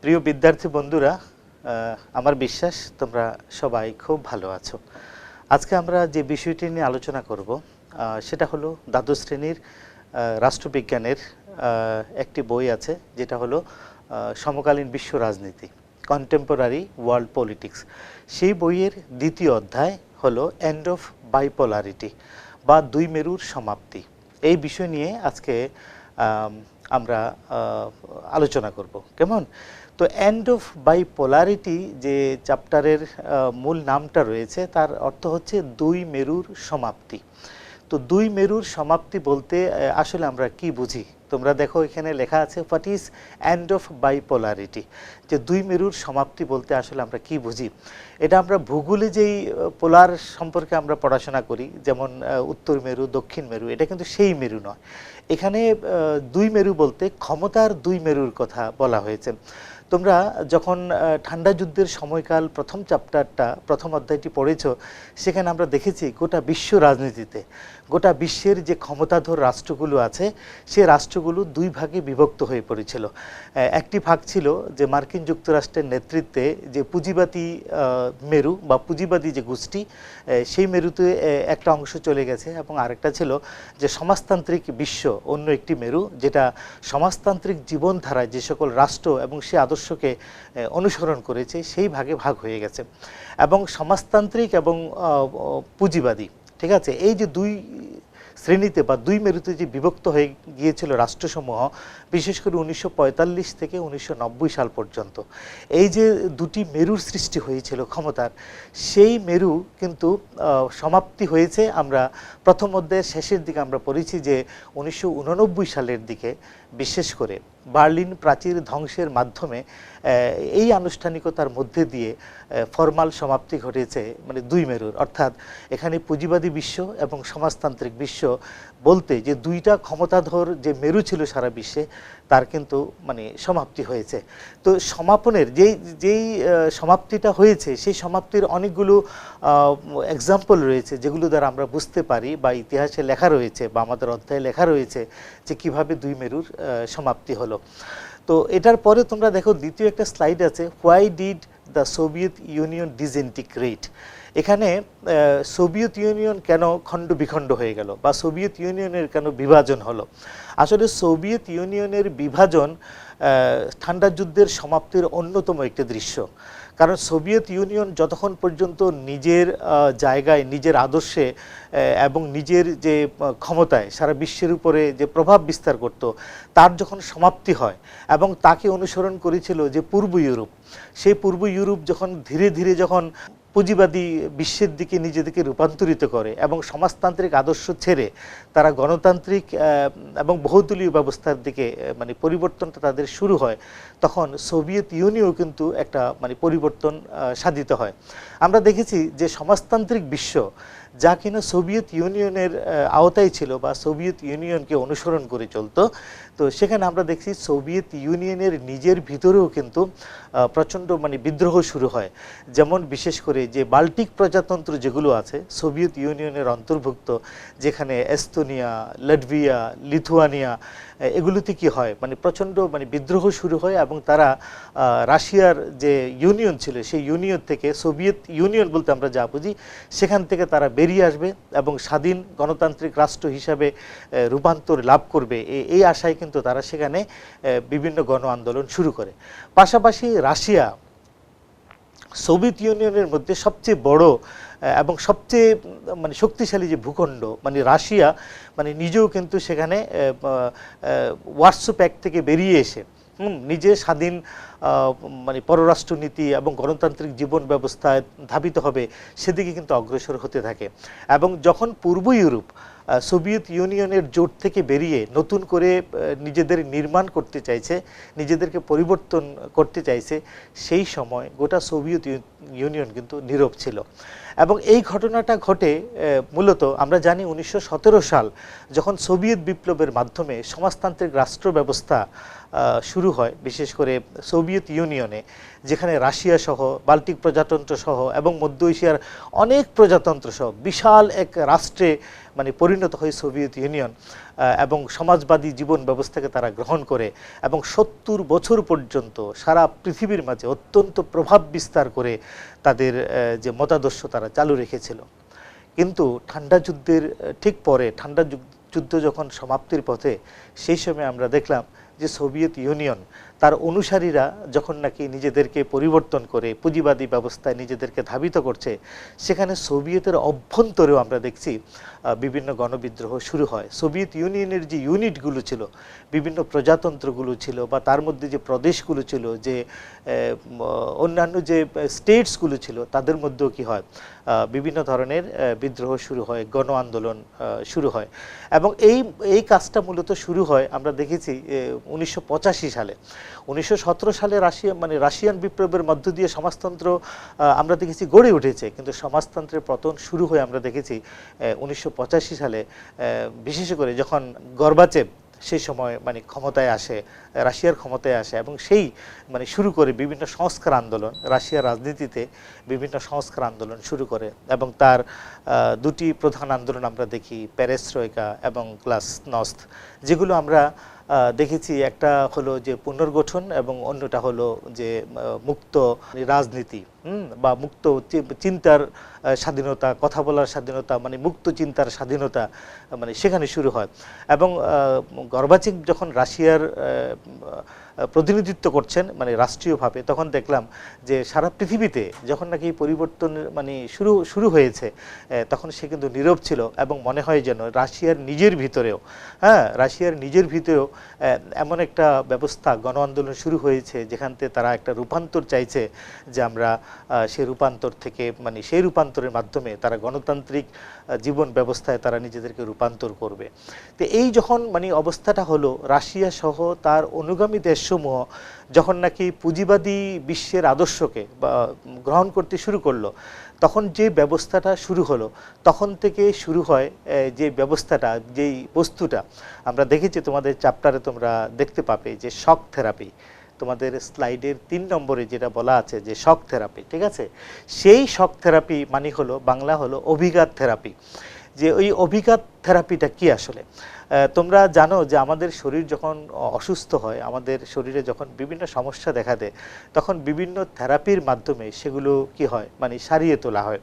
প্রিয় বিদ্যার্থী বন্ধুরা, আমার বিশ্বাস তোমরা সবাই খুব ভালো আছো। আজকে আমরা যে বিষয়টি নিয়ে আলোচনা করব সেটা হলো দ্বাদশ শ্রেণীর রাষ্ট্রবিজ্ঞানের একটি বই আছে, যেটা হলো সমকালীন বিশ্ব রাজনীতি, কন্টেম্পোরারি ওয়ার্ল্ড পলিটিক্স। সেই বইয়ের দ্বিতীয় অধ্যায় হলো এন্ড অফ বাইপোলারিটি বা দুই মেরুর সমাপ্তি। এই বিষয় নিয়ে আজকে আমরা আলোচনা করব। কেমন? তো এন্ড অফ বাইপোলারিটি যে চ্যাপ্টারের মূল নামটা রয়েছে, তার অর্থ হচ্ছে দুই মেরুর সমাপ্তি। তো দুই মেরুর সমাপ্তি বলতে আসলে আমরা কি বুঝি? তোমরা দেখো এখানে লেখা আছে হোয়াট ইজ এন্ড অফ বাইপোলারিটি, যে দুই মেরুর সমাপ্তি বলতে আসলে আমরা কি বুঝি। এটা আমরা ভূগোলে যেই পোলার সম্পর্কে আমরা পড়াশোনা করি, যেমন উত্তর মেরু, দক্ষিণ মেরু, এটা কিন্তু সেই মেরু নয়। এখানে দুই মেরু বলতে ক্ষমতার দুই মেরুর কথা বলা হয়েছে। তোমরা যখন ঠান্ডা যুদ্ধের সময়কাল প্রথম অধ্যায়টি পড়েছ, সেখানে আমরা দেখেছি গোটা বিশ্ব রাজনীতিতে গোটা বিশ্বের যে ক্ষমতাধর রাষ্ট্রগুলো আছে, সে রাষ্ট্রগুলো দুই ভাগে বিভক্ত হয়ে পড়েছিল। একটি ভাগ ছিল যে মার্কিন যুক্তরাষ্ট্রের নেতৃত্বে যে পুঁজিবাদী মেরু বা পুঁজিবাদী যে গোষ্ঠী, সেই মেরুতে একটা অংশ চলে গেছে, এবং আরেকটা ছিল যে সমাজতান্ত্রিক বিশ্ব, অন্য একটি মেরু, যেটা সমাজতান্ত্রিক জীবনধারায় যে সকল রাষ্ট্র এবং সে আদর্শকে অনুসরণ করেছে, সেই ভাগে ভাগ হয়ে গেছে। এবং সমাজতান্ত্রিক এবং পুঁজিবাদী, ঠিক আছে, এই যে দুই শ্রেণীতে বা দুই মেরুতে যে বিভক্ত হয়ে গিয়েছিল রাষ্ট্রসমূহ, বিশেষ করে 1945 থেকে 1990 সাল পর্যন্ত, এই যে দুটি মেরুর সৃষ্টি হয়েছিল ক্ষমতার, সেই মেরু কিন্তু সমাপ্তি হয়েছে। আমরা প্রথম অধ্যায়ের শেষের দিকে আমরা পড়েছি যে 1989 সালের দিকে বিশেষ করে বার্লিন প্রাচীর ধ্বংসের মাধ্যমে এই আনুষ্ঠানিকতার মধ্যে দিয়ে ফরমাল সমাপ্তি ঘটেছে মানে দুই মেরুর। অর্থাৎ এখানে পুঁজিবাদী বিশ্ব এবং সমাজতান্ত্রিক বিশ্ব বলতে যে দুইটা ক্ষমতাধর যে মেরু ছিল সারা বিশ্বে, তার কিন্তু মানে সমাপ্তি হয়েছে। তো সমাপনের যেই সমাপ্তিটা হয়েছে, সেই সমাপ্তির অনেকগুলো এক্সাম্পল রয়েছে, যেগুলো দ্বারা আমরা বুঝতে পারি বা ইতিহাসে লেখা রয়েছে বা আমাদের অধ্যায়ে লেখা রয়েছে যে কিভাবে দুই মেরুর সমাপ্তি হলো। তো এটার পরে তোমরা দেখো দ্বিতীয় একটা স্লাইড আছে, why did the Soviet union ডিসইন্টিগ্রেট। এখানে সোভিয়েত ইউনিয়ন কেন খণ্ড বিখণ্ড হয়ে গেল বা সোভিয়েত ইউনিয়নের কেন বিভাজন হলো। আসলে সোভিয়েত ইউনিয়নের বিভাজন ঠান্ডা যুদ্ধের সমাপ্তির অন্যতম একটি দৃশ্য। কারণ সোভিয়েত ইউনিয়ন যতক্ষণ পর্যন্ত নিজের জায়গায়, নিজের আদর্শে এবং নিজের যে ক্ষমতায় সারা বিশ্বের উপরে যে প্রভাব বিস্তার করত, তার যখন সমাপ্তি হয় এবং তাকে অনুসরণ করেছিল যে পূর্ব ইউরোপ, সেই পূর্ব ইউরোপ যখন ধীরে ধীরে যখন পুঁজিবাদী বিশ্বের দিকে নিজেদেরকে রূপান্তরিত করে এবং সমাজতান্ত্রিক আদর্শ ছেড়ে তারা গণতান্ত্রিক এবং বহুদলীয় ব্যবস্থার দিকে মানে পরিবর্তনটা তাদের শুরু হয়, তখন সোভিয়েত ইউনিয়নও কিন্তু একটা মানে পরিবর্তন সাধিত হয়। আমরা দেখেছি যে সমাজতান্ত্রিক বিশ্ব, যা কিনা সোভিয়েত ইউনিয়নের আওতায় ছিল বা সোভিয়েত ইউনিয়নকে অনুসরণ করে চলতো, তো সেখানে আমরা দেখছি সোভিয়েত ইউনিয়নের নিজের ভিতরেও কিন্তু প্রচণ্ড মানে বিদ্রোহ শুরু হয়। যেমন বিশেষ করে যে বাল্টিক প্রজাতন্ত্র যেগুলো আছে সোভিয়েত ইউনিয়নের অন্তর্ভুক্ত, যেখানে এস্তোনিয়া, লাটভিয়া, লিথুয়ানিয়া, এগুলোতে কি হয় মানে প্রচণ্ড মানে বিদ্রোহ শুরু হয় এবং তারা রাশিয়ার যে ইউনিয়ন ছিল, সেই ইউনিয়ন থেকে, সোভিয়েত ইউনিয়ন বলতে আমরা যা বুঝি, সেখান থেকে তারা বেরিয়ে আসবে এবং স্বাধীন গণতান্ত্রিক রাষ্ট্র হিসাবে রূপান্তর লাভ করবে, এই আশায় কিন্তু তারা সেখানে বিভিন্ন গণ আন্দোলন শুরু করে। পাশাপাশি রাশিয়া সোভিয়েত ইউনিয়নের মধ্যে সবচেয়ে বড় এবং সবচেয়ে মানে শক্তিশালী যে ভূখণ্ড, মানে রাশিয়া মানে নিজেও কিন্তু সেখানে ওয়ারসো প্যাক্ট থেকে বেরিয়ে এসে নিজে স্বাধীন মানে পররাষ্ট্রনীতি এবং গণতান্ত্রিক জীবন ব্যবস্থায় ধাবিত হবে, সেদিকে কিন্তু অগ্রসর হতে থাকে। এবং যখন পূর্ব ইউরোপ সোভিয়েত ইউনিয়নের জোট থেকে বেরিয়ে নতুন করে নিজেদের নির্মাণ করতে চাইছে, নিজেদেরকে পরিবর্তন করতে চাইছে, সেই সময় গোটা সোভিয়েত ইউনিয়ন কিন্তু নীরব ছিল। এবং এই ঘটনাটা ঘটে মূলত আমরা জানি 1917 সাল যখন সোভিয়েত বিপ্লবের মাধ্যমে সমাজতান্ত্রিক রাষ্ট্র ব্যবস্থা শুরু হয়, বিশেষ করে সোভিয়েত ইউনিয়নে, যেখানে রাশিয়া সহ, বাল্টিক প্রজাতন্ত্র সহ এবং মধ্য এশিয়ার অনেক প্রজাতন্ত্র সহ বিশাল এক রাষ্ট্রে মানে পরিণত হয় সোভিয়েত ইউনিয়ন এবং সমাজবাদী জীবন ব্যবস্থাকে তারা গ্রহণ করে এবং ৭০ বছর পর্যন্ত সারা পৃথিবীর মাঝে অত্যন্ত প্রভাব বিস্তার করে তাদের যে মতাদর্শ তারা চালু রেখেছিল। কিন্তু ঠান্ডা যুদ্ধের ঠিক পরে ঠান্ডা যুদ্ধ যখন সমাপ্তির পথে, সেই সময় আমরা দেখলাম যে সোভিয়েত ইউনিয়ন তার অনুসারীরা যখন নাকি নিজেদেরকে পরিবর্তন করে পুঁজিবাদী ব্যবস্থায় নিজেদেরকে ধাবিত করছে, সেখানে সোভিয়েতের অভ্যন্তরেও আমরা দেখছি বিভিন্ন গণবিদ্রোহ শুরু হয়। সোভিয়েত ইউনিয়নের যে ইউনিটগুলো ছিল, বিভিন্ন প্রজাতন্ত্রগুলো ছিল বা তার মধ্যে যে প্রদেশগুলো ছিল, যে অন্যান্য যে স্টেটসগুলো ছিল, তাদের মধ্যেও কি হয়, বিভিন্ন ধরনের বিদ্রোহ শুরু হয়, গণ আন্দোলন শুরু হয়। এবং এই কাজটা মূলত শুরু হয় আমরা দেখেছি 1985 সালে। 1917 সালে রাশিয়ান বিপ্লবের মধ্য দিয়ে সমাজতন্ত্র আমরা দেখেছি গড়ে উঠেছে, কিন্তু সমাজতন্ত্রের পতন শুরু হয়ে আমরা দেখেছি 1985 সালে, বিশেষ করে যখন গর্বাচেভ সেই সময় ক্ষমতায় আসে, রাশিয়ার ক্ষমতায় আসে এবং সেই শুরু করে বিভিন্ন সংস্কার আন্দোলন, রাশিয়ার রাজনীতিতে বিভিন্ন সংস্কার আন্দোলন শুরু করে। এবং তার দুটি প্রধান আন্দোলন আমরা দেখি, পেরেস্ট্রয়কা এবং গ্লাসnost, যেগুলো আমরা দেখেছি। একটা হলো যে পুনর্গঠন এবং অন্যটা হলো যে মুক্ত রাজনীতি বা মুক্ত চিন্তার স্বাধীনতা, কথা বলার স্বাধীনতা, মুক্ত চিন্তার স্বাধীনতা সেখানে শুরু হয়। এবং গর্বাচেভ যখন রাশিয়ার প্রতিনিধিত্ব করছেন রাষ্ট্রীয়ভাবে, তখন দেখলাম যে সারা পৃথিবীতে যখন নাকি পরিবর্তন শুরু হয়েছে, তখন সে কিন্তু নীরব ছিল এবং মনে হয় যেন রাশিয়ার নিজের ভিতরেও এমন একটা ব্যবস্থা, গণ আন্দোলন শুরু হয়েছে যেখান থেকে তারা একটা রূপান্তর চাইছে, যে আমরা সেই রূপান্তর থেকে সেই রূপান্তরের মাধ্যমে তারা গণতান্ত্রিক জীবন ব্যবস্থায় তারা নিজেদেরকে রূপান্তর করবে। তো এই যখন অবস্থাটা হলো, রাশিয়া সহ তার অনুগামী দেশসমূহ যখন নাকি পুঁজিবাদী বিশ্বের আদর্শকে গ্রহণ করতে শুরু করলো, তখন যে ব্যবস্থাটা শুরু হলো, তখন থেকে শুরু হয় যে ব্যবস্থাটা, যেই বস্তুটা আমরা দেখেছি, তোমাদের চ্যাপ্টারে তোমরা দেখতে পাবে যে শক থেরাপি, তোমাদের স্লাইডের 3 নম্বরে যেটা বলা আছে যে শক থেরাপি, ঠিক আছে? সেই শক থেরাপি হলো বাংলা হলো অভিঘাত থেরাপি। যে ওই অভিঘাত থেরাপিটা কি আসলে? তোমরা জানো যে আমাদের শরীর যখন অসুস্থ হয়, আমাদের শরীরে যখন বিভিন্ন সমস্যা দেখা দেয়, তখন বিভিন্ন থেরাপির মাধ্যমে সেগুলো কি হয়, সারিয়ে তোলা হয়।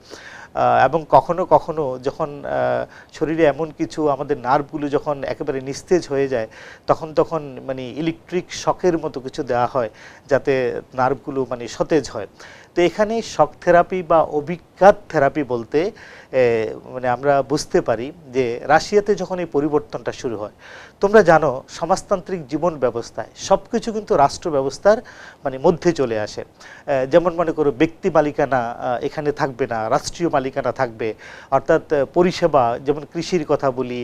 এবং কখনো কখনো যখন শরীরে এমন কিছু, আমাদের নার্ভগুলো যখন একেবারে নিস্তেজ হয়ে যায়, তখন ইলেকট্রিক শকের মতো কিছু দেওয়া হয়, যাতে নার্ভগুলো সতেজ হয়। তো এখানে শক থেরাপি বা অভিঘাত থেরাপি বলতে আমরা বুঝতে পারি যে রাশিয়াতে যখন এই পরিবর্তনটা শুরু হয়, তোমরা জানো সমাজতান্ত্রিক জীবন ব্যবস্থায় সব কিছু কিন্তু রাষ্ট্র ব্যবস্থার মধ্যে চলে আসে। যেমন মনে করো, ব্যক্তি মালিকানা এখানে থাকবে না, রাষ্ট্রীয় মালিকানা থাকবে। অর্থাৎ পরিষেবা, যেমন কৃষির কথা বলি,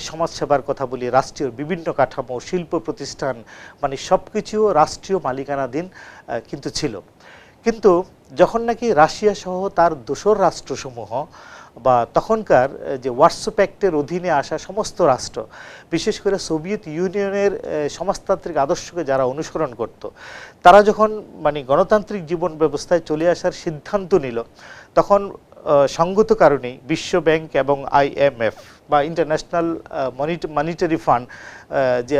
সমাজসেবার কথা বলি, রাষ্ট্রীয় বিভিন্ন কাঠামো, শিল্প প্রতিষ্ঠান, সব কিছু রাষ্ট্রীয় মালিকানাধীন কিন্তু ছিল। কিন্তু যখন নাকি রাশিয়া সহ তার দোসর রাষ্ট্রসমূহ বা তখনকার যে ওয়ার্সো প্যাক্টের অধীনে আসা সমস্ত রাষ্ট্র, বিশেষ করে সোভিয়েত ইউনিয়নের সমাজতান্ত্রিক আদর্শকে যারা অনুসরণ করত, তারা যখন গণতান্ত্রিক জীবন ব্যবস্থায় চলে আসার সিদ্ধান্ত নিল, তখন সঙ্গত কারণেই বিশ্ব ব্যাংক এবং IMF বা ইন্টারন্যাশনাল মনিটারি ফান্ড, যে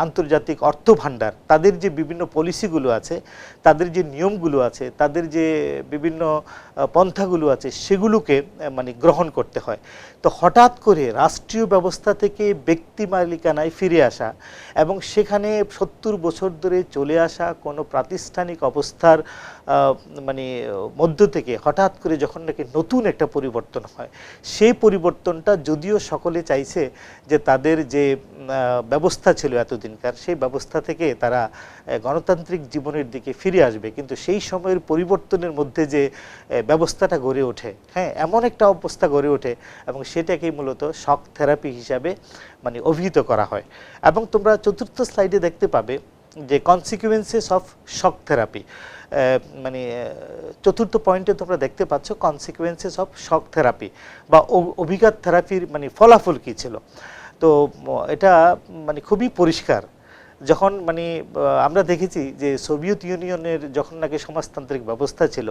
আন্তর্জাতিক অর্থ ভাণ্ডার, তাদের যে বিভিন্ন পলিসিগুলো আছে, তাদের যে নিয়মগুলো আছে, তাদের যে বিভিন্ন পন্থাগুলো আছে, সেগুলোকে গ্রহণ করতে হয়। তো হঠাৎ করে রাষ্ট্রীয় ব্যবস্থা থেকে ব্যক্তি মালিকানায় ফিরে আসা এবং সেখানে 70 বছর ধরে চলে আসা কোনো প্রাতিষ্ঠানিক অবস্থার মধ্য থেকে হঠাৎ করে যখন নাকি নতুন একটা পরিবর্তন হয়, সেই পরিবর্তনটা যদিও সকলে চাইছে যে তাদের যে ব্যবস্থা ছিল এতদিনকার, সেই ব্যবস্থা থেকে তারা গণতান্ত্রিক জীবনের দিকে ফিরে আসবে, কিন্তু সেই সময়ের পরিবর্তনের মধ্যে যে ব্যবস্থাটা গড়ে ওঠে, এমন একটা অবস্থা গড়ে ওঠে এবং সেটাকেই মূলত শক থেরাপি হিসাবে অভিহিত করা হয়। এবং তোমরা 4র্থ স্লাইডে দেখতে পাবে যে কনসিকুয়েন্সেস অফ শক থেরাপি, 4র্থ পয়েন্টে তোমরা দেখতে পাচ্ছ কনসিকুয়েন্সেস অফ শক থেরাপি বা অভিঘাত থেরাপির ফলাফল কী ছিল। তো এটা খুবই পরিষ্কার যখন মানে আমরা দেখেছি যে সোভিয়েত ইউনিয়নের যখন নাকি সমাজতান্ত্রিক ব্যবস্থা ছিল,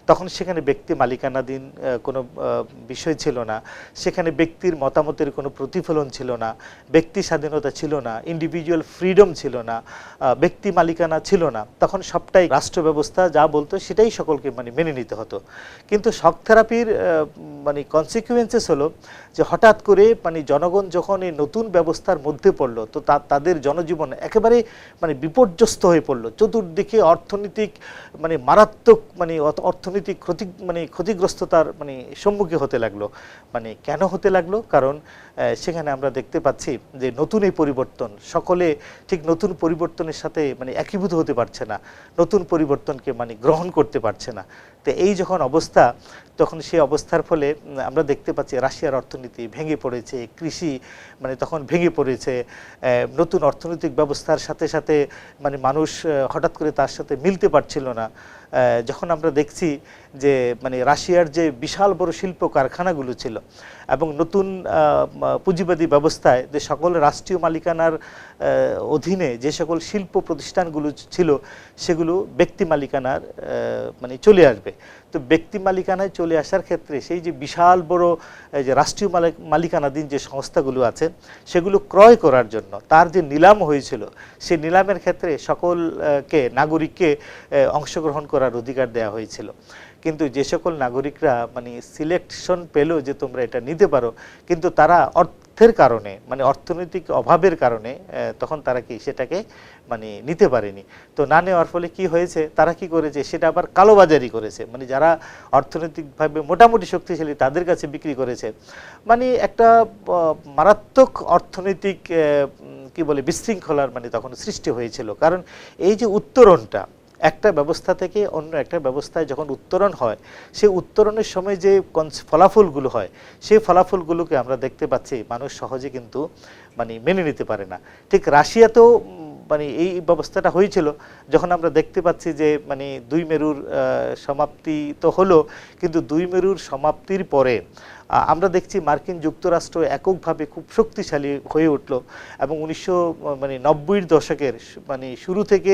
তখন সেখানে ব্যক্তি মালিকানাধীন কোনো বিষয় ছিল না, সেখানে ব্যক্তির মতামতের কোনো প্রতিফলন ছিল না, ব্যক্তি স্বাধীনতা ছিল না, ইন্ডিভিজুয়াল ফ্রিডম ছিল না, ব্যক্তি মালিকানা ছিল না। তখন সবটাই রাষ্ট্র ব্যবস্থা যা বলতো সেটাই সকলকে মানে মেনে নিতে হতো। কিন্তু শক থেরাপির মানে কনসিকুয়েন্সেস হলো যে হঠাৎ করে মানে জনগণ যখন এই নতুন ব্যবস্থার মধ্যে পড়লো, তো তাদের জনজীবন একেবারে মানে বিপর্যস্ত হয়ে পড়লো। চতুর্দিকে অর্থনৈতিক মানে মারাত্মক মানে অর্থনৈতিক ক্ষতিগ্রস্ততার মানে সম্মুখীন হতে লাগলো। মানে কেন হতে লাগলো? কারণ সেখানে আমরা দেখতে পাচ্ছি যে নতুন এই পরিবর্তন, সকলে ঠিক নতুন পরিবর্তনের সাথে মানে একীভূত হতে পারছে না, নতুন পরিবর্তনকে মানে গ্রহণ করতে পারছে না। তো এই যখন অবস্থা, তখন সেই অবস্থার ফলে আমরা দেখতে পাচ্ছি রাশিয়ার অর্থনীতি ভেঙে পড়েছে, কৃষি মানে তখন ভেঙে পড়েছে। নতুন অর্থনৈতিক ব্যবস্থার সাথে সাথে মানে মানুষ হঠাৎ করে তার সাথে মিলতে পারছিল না। যখন আমরা দেখছি যে মানে রাশিয়ার যে বিশাল বড় শিল্প কারখানাগুলো ছিল এবং নতুন পুঁজিবাদী ব্যবস্থায় যে সকল রাষ্ট্রীয় মালিকানার অধীনে যে সকল শিল্প প্রতিষ্ঠানগুলো ছিল, সেগুলো ব্যক্তি মালিকানার মানে চলে আসবে। তো ব্যক্তি মালিকানায় চলে আসার ক্ষেত্রে সেই যে বিশাল বড় যে রাষ্ট্রীয় মালিকানাধীন যে সংস্থাগুলো আছে, সেগুলো ক্রয় করার জন্য তার যে নিলাম হয়েছিল, সেই নিলামের ক্ষেত্রে সকলকে নাগরিককে অংশগ্রহণ করার অধিকার দেওয়া হয়েছিল। কিন্তু যে সকল নাগরিকরা মানে সিলেকশন পেল যে তোমরা এটা নিতে পারো, কিন্তু তারা অর্থের কারণে মানে অর্থনৈতিক অভাবের কারণে তখন তারা কি সেটাকে মানে নিতে পারেনি। তো না নেওয়ার ফলে কি হয়েছে, তারা কি করেছে, সেটা আবার কালোবাজারি করেছে। মানে যারা অর্থনৈতিকভাবে মোটামুটি শক্তিশালী তাদের কাছে বিক্রি করেছে। মানে একটা মারাত্মক অর্থনৈতিক কি বলে বিশৃঙ্খলার মানে তখন সৃষ্টি হয়েছিল। কারণ এই যে উত্তরণটা একটা ব্যবস্থা থেকে অন্য একটা ব্যবস্থায় যখন উত্তরণ হয়, সেই উত্তরণের সময় যে ফলাফলগুলো হয়, সেই ফলাফলগুলোকে আমরা দেখতে পাচ্ছি মানুষ সহজে কিন্তু মানে মেনে নিতে পারে না। ঠিক রাশিয়াতেও মানে এই ব্যবস্থাটা হয়েছিল, যখন আমরা দেখতে পাচ্ছি যে মানে দুই মেরুর সমাপ্তি তো হলো, কিন্তু দুই মেরুর সমাপ্তির পরে আমরা দেখছি মার্কিন যুক্তরাষ্ট্র এককভাবে খুব শক্তিশালী হয়ে উঠল এবং 1990-এর দশকের মানে শুরু থেকে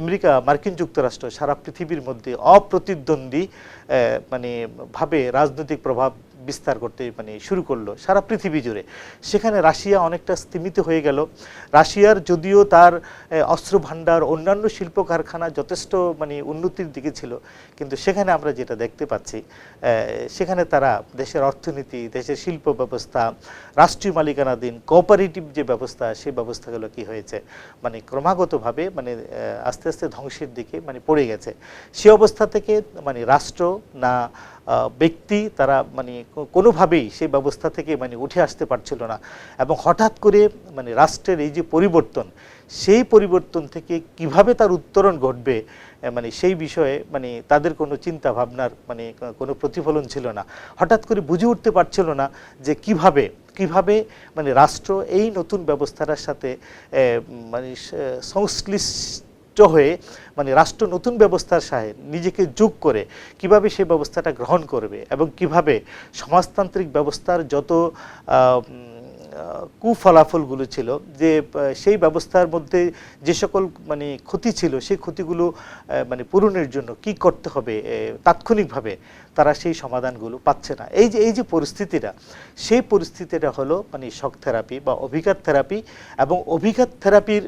আমেরিকা, মার্কিন যুক্তরাষ্ট্র সারা পৃথিবীর মধ্যে অপ্রতিদ্বন্দ্বী মানে ভাবে রাজনৈতিক প্রভাব বিস্তার করতে মানে শুরু করলো সারা পৃথিবী জুড়ে। সেখানে রাশিয়া অনেকটা স্তিমিত হয়ে গেল। রাশিয়ার যদিও তার অস্ত্র ভাণ্ডার, অন্যান্য শিল্প কারখানা যথেষ্ট মানে উন্নতির দিকে ছিল, কিন্তু সেখানে আমরা যেটা দেখতে পাচ্ছি, সেখানে তারা দেশের অর্থনীতি, দেশের শিল্প ব্যবস্থা, রাষ্ট্রীয় মালিকানাধীন কোঅপারেটিভ যে ব্যবস্থা, সেই ব্যবস্থাগুলো কি হয়েছে মানে ক্রমাগতভাবে মানে আস্তে আস্তে ধ্বংসের দিকে মানে পড়ে গেছে। সে অবস্থা থেকে মানে রাষ্ট্র না ব্যক্তি, তারা মানে কোনোভাবেই সেই ব্যবস্থা থেকে মানে উঠে আসতে পারছিল না। এবং হঠাৎ করে মানে রাষ্ট্রের এই যে পরিবর্তন, সেই পরিবর্তন থেকে কিভাবে তার উত্তরণ ঘটবে মানে সেই বিষয়ে মানে তাদের কোনো চিন্তা ভাবনার মানে কোনো প্রতিফলন ছিল না। হঠাৎ করে বুঝে উঠতে পারছিল না যে কিভাবে মানে রাষ্ট্র এই নতুন ব্যবস্থাটার সাথে মানে সংশ্লিষ্ট হয়ে মানে রাষ্ট্র নতুন ব্যবস্থার সাথে নিজেকে যোগ করে কিভাবে সেই ব্যবস্থাটা গ্রহণ করবে এবং কিভাবে সমাজতান্ত্রিক ব্যবস্থার যত কুফলাফলগুলো ছিল, যে সেই ব্যবস্থার মধ্যে যে সকল মানে ক্ষতি ছিল, সেই ক্ষতিগুলো মানে পূরণের জন্য কি করতে হবে তাৎক্ষণিকভাবে, তারা সেই সমাধানগুলো পাচ্ছে না। এই যে পরিস্থিতিটা, সেই পরিস্থিতিটা হলো মানে শক থেরাপি বা অভিঘাত থেরাপি। এবং অভিঘাত থেরাপির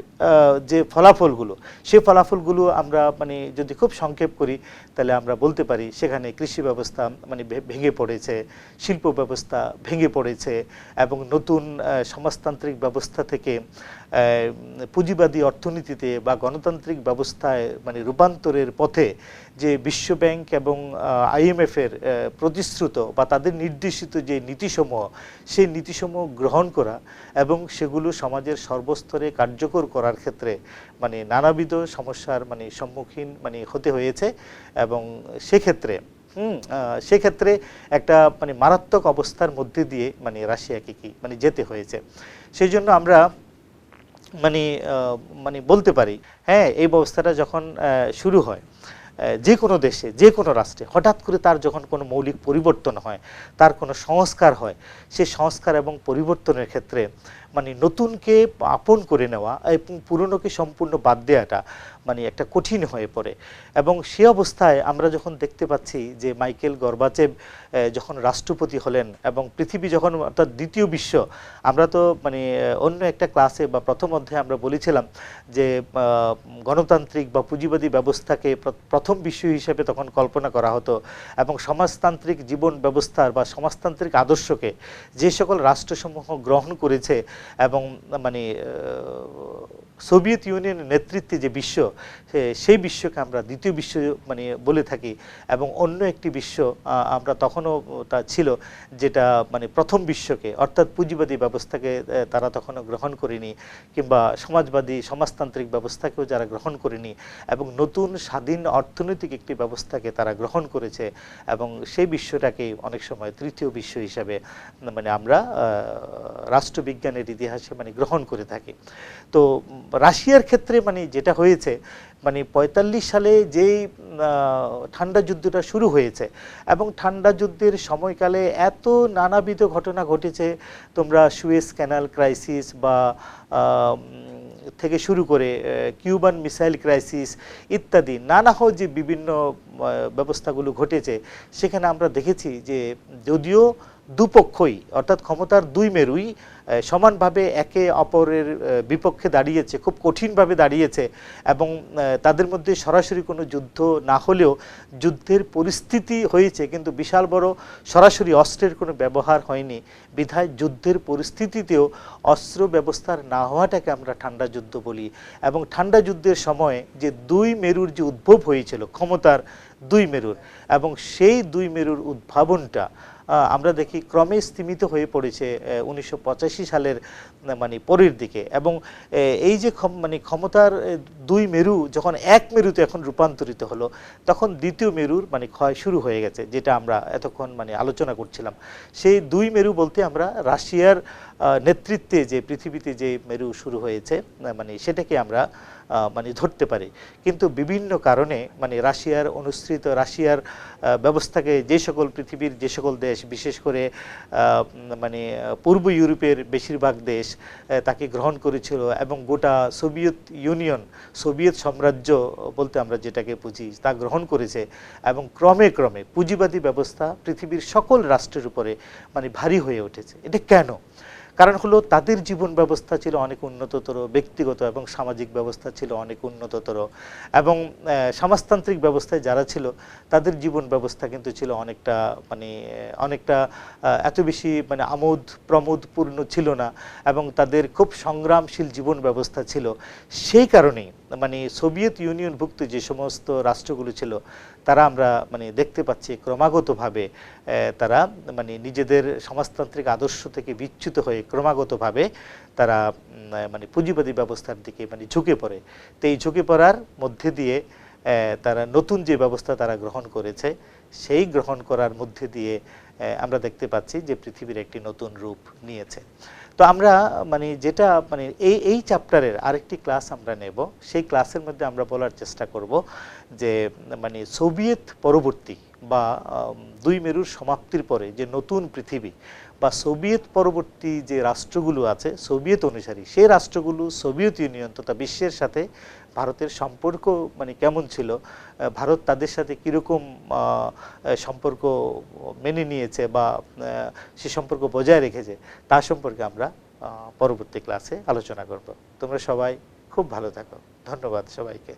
যে ফলাফলগুলো, সেই ফলাফলগুলো আমরা মানে যদি খুব সংক্ষেপ করি, তাহলে আমরা বলতে পারি সেখানে কৃষি ব্যবস্থা মানে ভেঙে পড়েছে, শিল্প ব্যবস্থা ভেঙে পড়েছে এবং নতুন সমাজতান্ত্রিক ব্যবস্থা থেকে পুঁজিবাদী অর্থনীতিতে বা গণতান্ত্রিক ব্যবস্থায় মানে রূপান্তরের পথে যে বিশ্বব্যাংক এবং IMF-এর প্রতিশ্রুত বা তাদের নির্দেশিত যে নীতিসমূহ, সেই নীতিসমূহ গ্রহণ করা এবং সেগুলো সমাজের সর্বস্তরে কার্যকর করার ক্ষেত্রে মানে নানাবিধ সমস্যার মানে সম্মুখীন মানে হতে হয়েছে। এবং সেক্ষেত্রে একটা মানে মারাত্মক অবস্থার মধ্যে দিয়ে মানে রাশিয়াকে কি মানে যেতে হয়েছে। সেই জন্য আমরা মানে বলতে পারি, হ্যাঁ, এই ব্যবস্থাটা যখন শুরু হয় যে কোনো দেশে, যে কোনো রাষ্ট্রে, হঠাৎ করে তার যখন কোনো মৌলিক পরিবর্তন হয়, তার কোনো সংস্কার হয়, সেই সংস্কার এবং পরিবর্তনের ক্ষেত্রে মানে নতুনকে আপন করে নেওয়া এবং পুরনোকে সম্পূর্ণ বাদ দেওয়াটা মানে একটা কঠিন হয়ে পড়ে। এবং সে অবস্থায় আমরা যখন দেখতে পাচ্ছি যে মাইকেল গর্বাচেভ যখন রাষ্ট্রপতি হলেন এবং পৃথিবী যখন অর্থাৎ দ্বিতীয় বিশ্ব, আমরা তো মানে অন্য একটা ক্লাসে বা প্রথম অধ্যায়ে আমরা বলেছিলাম যে গণতান্ত্রিক বা পুঁজিবাদী ব্যবস্থাকে প্রথম বিশ্ব হিসেবে তখন কল্পনা করা হতো এবং সমাজতান্ত্রিক জীবন ব্যবস্থার বা সমাজতান্ত্রিক আদর্শকে যে সকল রাষ্ট্রসমূহ গ্রহণ করেছে এবং মানে সোভিয়েত ইউনিয়নের নেতৃত্বে যে বিশ্ব, সেই বিশ্বকে আমরা দ্বিতীয় বিশ্ব মানে বলে থাকি। এবং অন্য একটি বিশ্ব আমরা তখনও তা ছিল যেটা মানে প্রথম বিশ্বকে অর্থাৎ পুঁজিবাদী ব্যবস্থাকে তারা তখনও গ্রহণ করেনি, কিংবা সমাজবাদী সমাজতান্ত্রিক ব্যবস্থাকেও যারা গ্রহণ করেনি, এবং নতুন স্বাধীন অর্থনৈতিক একটি ব্যবস্থাকে তারা গ্রহণ করেছে এবং সেই বিশ্বটাকে অনেক সময় তৃতীয় বিশ্ব হিসাবে মানে আমরা রাষ্ট্রবিজ্ঞানের ইতিহাসে মানে গ্রহণ করে থাকি। তো রাশিয়ার ক্ষেত্রে মানে যেটা হয়েছে মানে ৪৫ সালে যেই ঠান্ডা যুদ্ধটা শুরু হয়েছে এবং ঠান্ডা যুদ্ধের সময়কালে এত নানাবিধ ঘটনা ঘটেছে, তোমরা সুয়েজ ক্যানাল ক্রাইসিস বা থেকে শুরু করে কিউবান মিসাইল ক্রাইসিস ইত্যাদি নানা যে বিভিন্ন ব্যবস্থাগুলো ঘটেছে, সেখানে আমরা দেখেছি যে যদিও দুপক্ষই অর্থাৎ ক্ষমতার দুই মেরুই সমানভাবে একে অপরের বিপক্ষে দাঁড়িয়েছে, খুব কঠিনভাবে দাঁড়িয়েছে এবং তাদের মধ্যে সরাসরি কোনো যুদ্ধ না হলেও যুদ্ধের পরিস্থিতি হয়েছে, কিন্তু বিশাল বড় সরাসরি অস্ত্রের কোনো ব্যবহার হয়নি। বিধায় যুদ্ধের পরিস্থিতিতেও অস্ত্র ব্যবস্থার না হওয়াটাকে আমরা ঠান্ডা যুদ্ধ বলি। এবং ঠান্ডা যুদ্ধের সময় যে দুই মেরুর যে উদ্ভব হয়েছিল, ক্ষমতার দুই মেরুর, এবং সেই দুই মেরুর উদ্ভাবনটা আমরা দেখি ক্রমে স্তীমিত হয়ে পড়েছে ১৯৮৫ সালের মানে পরের দিকে। এবং এই যে মানে ক্ষমতার দুই মেরু যখন এক মেরুতে এখন রূপান্তরিত হলো, তখন দ্বিতীয় মেরুর মানে ক্ষয় শুরু হয়ে গেছে, যেটা আমরা এতক্ষণ মানে আলোচনা করছিলাম। সেই দুই মেরু বলতে আমরা রাশিয়ার নেতৃত্বে যে পৃথিবীতে যে মেরু শুরু হয়েছে মানে সেটাকে আমরা মানে ধরতে পারি। কিন্তু বিভিন্ন কারণে মানে রাশিয়ার অনুসৃত রাশিয়ার ব্যবস্থাকে যে সকল পৃথিবীর যে সকল দেশ, বিশেষ করে মানে পূর্ব ইউরোপের বেশিরভাগ দেশ তাকে গ্রহণ করেছিল এবং গোটা সোভিয়েত ইউনিয়ন, সোভিয়েত সাম্রাজ্য বলতে আমরা যেটাকে বুঝি, তা গ্রহণ করেছে। এবং ক্রমে ক্রমে পুঁজিবাদী ব্যবস্থা পৃথিবীর সকল রাষ্ট্রের উপরে মানে ভারী হয়ে উঠেছে। এটা কেন? কারণ হলো তাদের জীবন ব্যবস্থা ছিল অনেক উন্নততর, ব্যক্তিগত এবং সামাজিক ব্যবস্থা ছিল অনেক উন্নততর, এবং সমাজতান্ত্রিক ব্যবস্থায় যারা ছিল তাদের জীবন ব্যবস্থা কিন্তু ছিল অনেকটা এত বেশি মানে আমোদ প্রমোদপূর্ণ ছিল না, এবং তাদের খুব সংগ্রামশীল জীবন ব্যবস্থা ছিল। সেই কারণেই মানে সোভিয়েত ইউনিয়নভুক্ত যে সমস্ত রাষ্ট্রগুলো ছিল তারা আমরা মানে দেখতে পাচ্ছি ক্রমাগতভাবে তারা মানে নিজেদের সমাজতান্ত্রিক আদর্শ থেকে বিচ্যুত হয়ে ক্রমাগতভাবে তারা মানে পুঁজিবাদী ব্যবস্থার দিকে মানে ঝুঁকে পড়ে। তো এই ঝুঁকে পড়ার মধ্যে দিয়ে তারা নতুন যে ব্যবস্থা তারা গ্রহণ করেছে, সেই গ্রহণ করার মধ্যে দিয়ে আমরা দেখতে পাচ্ছি যে পৃথিবীর একটি নতুন রূপ নিয়েছে। তো আমরা মানে যেটা মানে এই চ্যাপ্টারের আরেকটি ক্লাস আমরা নেব, সেই ক্লাসের মধ্যে আমরা বলার চেষ্টা করব যে মানে সোভিয়েত পরবর্তী বা দুই মেরুর সমাপ্তির পরে যে নতুন পৃথিবী বা সোভিয়েত পরবর্তী যে রাষ্ট্রগুলো আছে সোভিয়েত অনুসারী, সেই রাষ্ট্রগুলো সোভিয়েত ইউনিয়ন তথা বিশ্বের সাথে ভারতের সম্পর্ক মানে কেমন ছিল, ভারত তাদের সাথে কীরকম সম্পর্ক মেনে নিয়েছে বা সে সম্পর্ক বজায় রেখেছে, তা সম্পর্কে আমরা পরবর্তী ক্লাসে আলোচনা করব। তোমরা সবাই খুব ভালো থাকো। ধন্যবাদ সবাইকে।